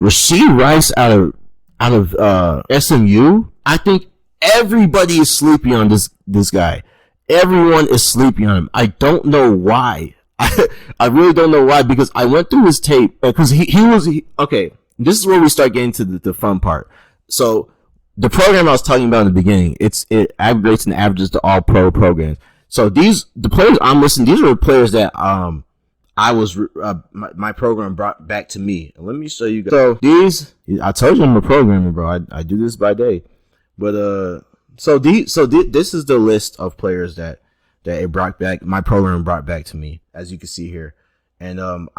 Rashee Rice out of SMU. I think everybody is sleeping on this guy. Everyone is sleeping on him. I don't know why. I really don't know why, because I went through his tape because okay. This is where we start getting to the fun part. So the program I was talking about in the beginning, it aggregates and averages the all pro programs. So the players I'm listing, these are the players that I was my program brought back to me. Let me show you guys. So I told you I'm a programmer, bro. I do this by day. But this is the list of players that it brought back. My program brought back to me, as you can see here. And I'm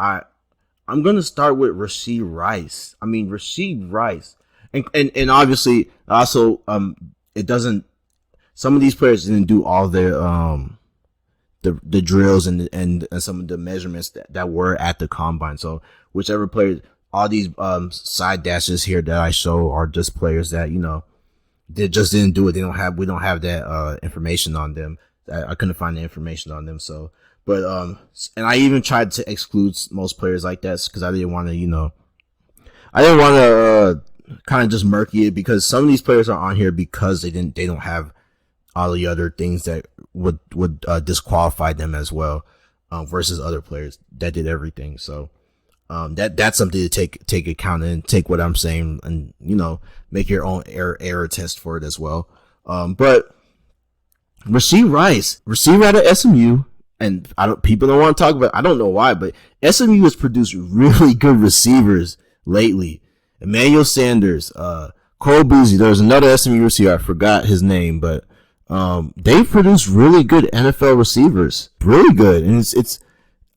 gonna start with Rashee Rice. I mean, Rashee Rice, and obviously also it doesn't. Some of these players didn't do all their the drills and some of the measurements that were at the combine. So whichever player, all these side dashes here that I show are just players that, you know, they just didn't do it. We don't have that information on them. I couldn't find the information on them. So, but and I even tried to exclude most players like that because I didn't want to, kind of just murky it, because some of these players are on here because they don't have all the other things that would disqualify them as well, versus other players that did everything. So that's something to take account and take what I'm saying and, make your own error test for it as well. But Rashee Rice, receiver out of SMU, and people don't want to talk about it. I don't know why, but SMU has produced really good receivers lately. Emmanuel Sanders, Cole Beasley. There's another SMU receiver, I forgot his name, but they've produced really good NFL receivers, really good. And it's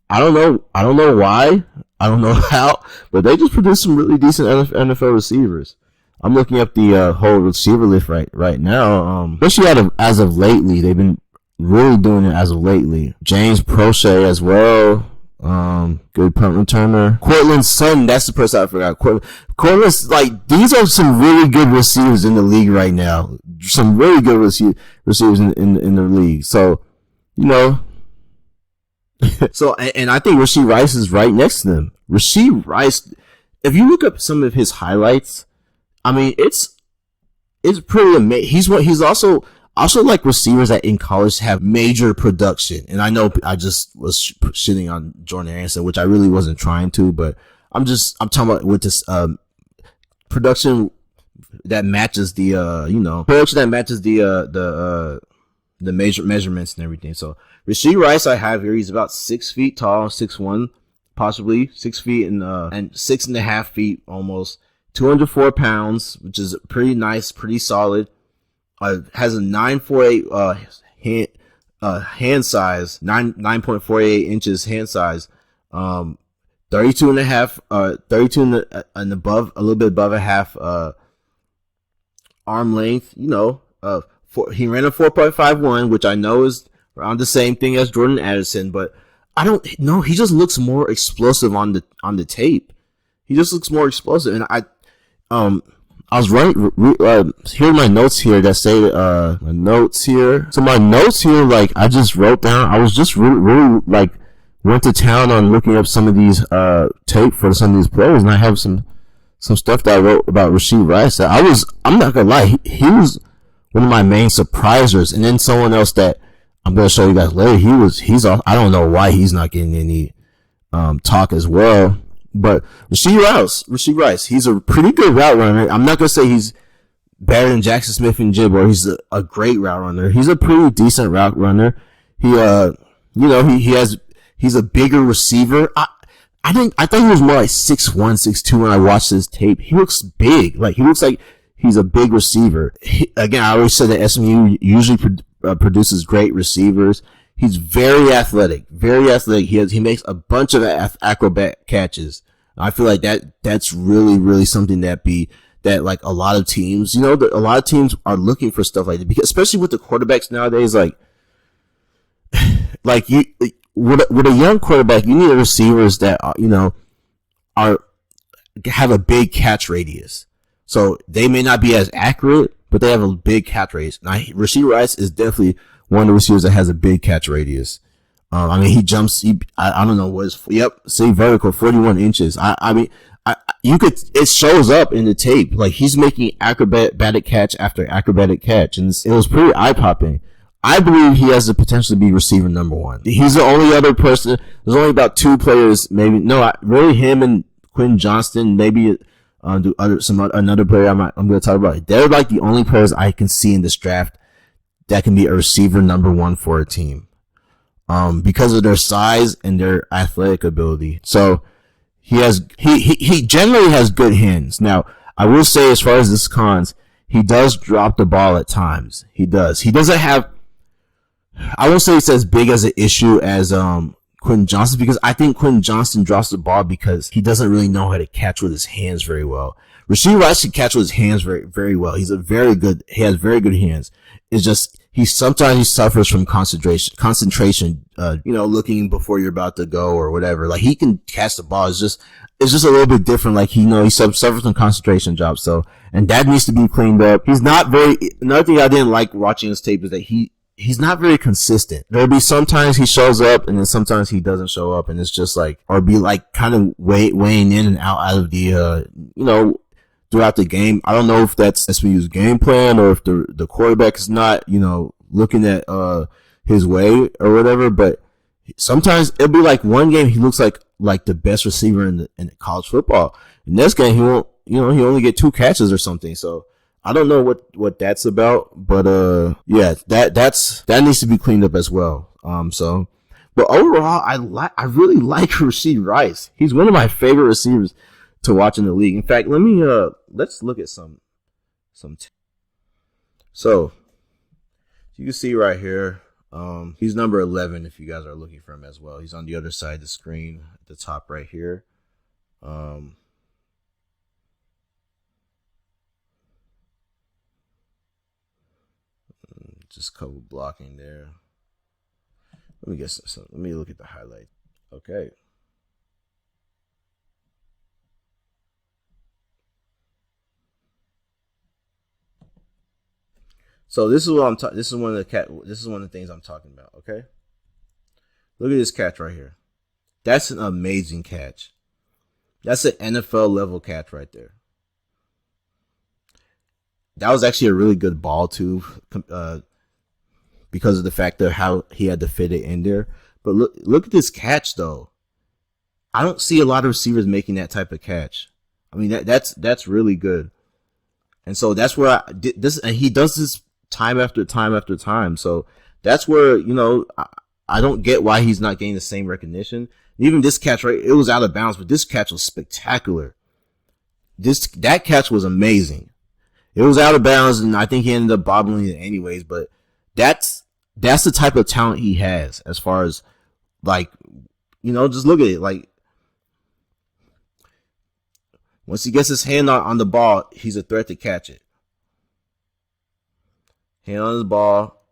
I don't know why, I don't know how, but they just produced some really decent NFL receivers. I'm looking up the whole receiver list right now. Especially as of lately, they've been really doing it as of lately. James Prochet as well. Good punt returner. Cortland Sutton, that's the person I forgot. Cortland's, like, these are some really good receivers in the league right now. Some really good receivers in the league. So, so, and I think Rashee Rice is right next to them. Rashee Rice, if you look up some of his highlights, I mean, it's pretty amazing. He's also like receivers that in college have major production. And I know I just was shitting on Jordan Anderson, which I really wasn't trying to, but I'm talking about with this, production that matches the, production that matches the major measurements and everything. So Rashee Rice I have here, he's about 6 feet tall, 6'1", possibly 6 feet and 6.5 feet almost, 204 pounds, which is pretty nice, pretty solid. Has a 9.48 hand size, 9.48 inches hand size, 32 and above, a little bit above a half arm length. He ran a 4.51, which I know is around the same thing as Jordan Addison, but I don't know. He just looks more explosive on the tape. He just looks more explosive, and I was writing here are my notes here that say my notes here. So my notes here, like, I just wrote down. I was just really like went to town on looking up some of these tape for some of these players, and I have some stuff that I wrote about Rashee Rice. I'm not gonna lie, he was one of my main surprisers, and then someone else that I'm gonna show you guys later. I don't know why he's not getting any talk as well. But Rashee Rice, he's a pretty good route runner. I'm not gonna say he's better than Jackson Smith and Jib, or he's a great route runner. He's a pretty decent route runner. He's a bigger receiver. I thought he was more like 6'1", 6'2" when I watched his tape. He looks big. He looks like he's a big receiver. Again, I always said that SMU usually produces great receivers. He's very athletic, very athletic. He makes a bunch of acrobat catches. I feel like that's really, really something that like a lot of teams, a lot of teams are looking for stuff like that, because especially with the quarterbacks nowadays, with a young quarterback, you need receivers that have a big catch radius. So they may not be as accurate, but they have a big catch radius. Now, Rashee Rice is definitely one of the receivers that has a big catch radius. He jumps, I don't know what is, vertical, 41 inches. I mean, it shows up in the tape. Like, he's making acrobatic catch after acrobatic catch, and it was pretty eye popping. I believe he has the potential to be receiver number one. He's the only other person. There's only about two players, maybe. No, really him and Quinn Johnston, maybe another player I'm going to talk about. They're like the only players I can see in this draft that can be a receiver number one for a team. Because of their size and their athletic ability. So he generally has good hands. Now, I will say, as far as this cons, he does drop the ball at times. He does. He doesn't have, I won't say it's as big as an issue as Quentin Johnston, because I think Quentin Johnston drops the ball because he doesn't really know how to catch with his hands very well. Rashee Rice can catch with his hands very, very well. He has very good hands. It's just, sometimes he suffers from concentration, looking before you're about to go or whatever. Like, he can catch the ball. It's just a little bit different. Like, he suffers from concentration jobs. So, and that needs to be cleaned up. Another thing I didn't like watching his tape is that he's not very consistent. There'll be sometimes he shows up and then sometimes he doesn't show up, and it's just like, or be like kind of weighing in and out of the, throughout the game. I don't know if that's SMU's game plan or if the quarterback is not, looking at his way or whatever, but sometimes it'll be like one game he looks like the best receiver in college football. In this game he won't, he only get 2 catches or something. So I don't know what that's about, but yeah, that needs to be cleaned up as well. But overall, I really like Rashee Rice. He's one of my favorite receivers to watch in the league. In fact, let's look at some. So you can see right here, he's number 11 if you guys are looking for him as well. He's on the other side of the screen at the top right here. Just couple blocking there. Let me look at the highlight. Okay. So this is what this is one of the things I'm talking about, okay? Look at this catch right here. That's an amazing catch. That's an NFL level catch right there. That was actually a really good ball too, because of the fact of how he had to fit it in there. But look at this catch though. I don't see a lot of receivers making that type of catch. I mean, that's really good. And so that's where and he does this time after time after time. So that's where, I don't get why he's not getting the same recognition. Even this catch, right, it was out of bounds, but this catch was spectacular. That catch was amazing. It was out of bounds, and I think he ended up bobbling it anyways, but that's the type of talent he has, as far as, like, just look at it. Like, once he gets his hand on the ball, he's a threat to catch it. Hand on his ball,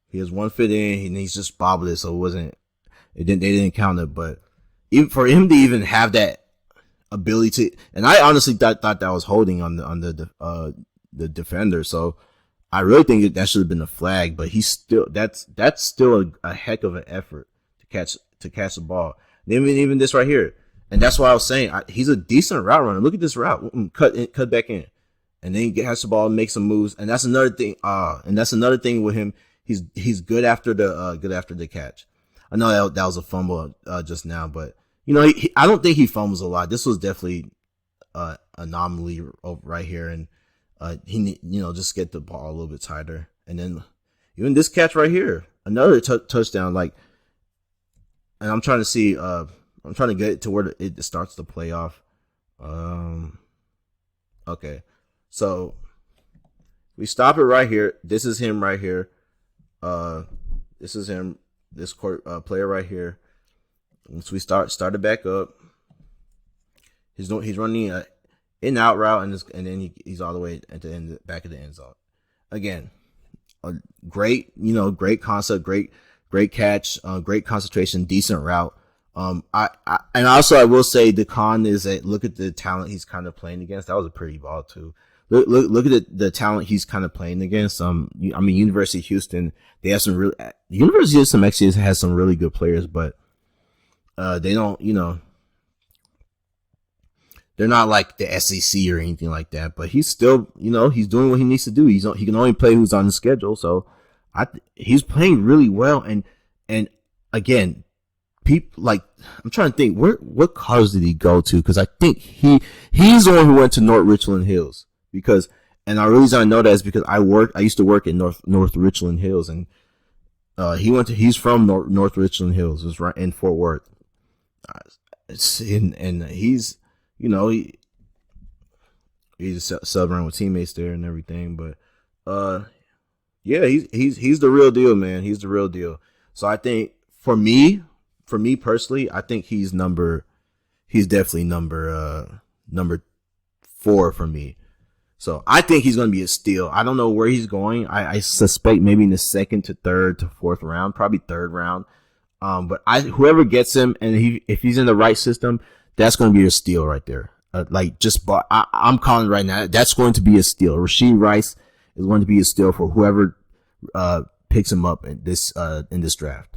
he has one foot in, and he's just bobbled it, so they didn't count it. But even for him to even have that ability to, and I honestly thought that was holding on the defender, so I really think that should have been a flag. But that's still a heck of an effort to catch the ball. And even this right here, and that's why I was saying he's a decent route runner. Look at this route, cut back in. And then he gets the ball and makes some moves. And that's another thing. And that's another thing with him. He's good after the catch. I know that was a fumble just now, but I don't think he fumbles a lot. This was definitely anomaly right here, and he just get the ball a little bit tighter. And then even this catch right here, another touchdown. Like, and I'm trying to see. I'm trying to get it to where it starts to play off. Okay. So we stop it right here. This is him right here. This is him. This player right here. Once we start it back up, he's running a in out route, and then he's all the way at the end, back of the end zone. Again, a great concept, great catch, great concentration, decent route. I will say the con is that look at the talent he's kind of playing against. That was a pretty ball too. Look at the talent he's kind of playing against. University of Houston, they have University of Houston actually has some really good players, but they don't, they're not like the SEC or anything like that, but he's still, he's doing what he needs to do. He can only play who's on the schedule. So he's playing really well. And again, people like, I'm trying to think what college did he go to? Cause I think he's the one who went to North Richland Hills and the reason I know that is because I used to work in North Richland Hills, and he's from North Richland Hills. It was right in Fort Worth. And he's, he's subbing around with teammates there and everything. But yeah, he's the real deal, man. He's the real deal. So I think for me personally, I think he's definitely number 4 for me. So I think he's going to be a steal. I don't know where he's going. I suspect maybe in the 2nd to 3rd to 4th round, probably 3rd round. But whoever gets him, and if he's in the right system, that's going to be a steal right there. I'm calling it right now. That's going to be a steal. Rashee Rice is going to be a steal for whoever picks him up in this draft.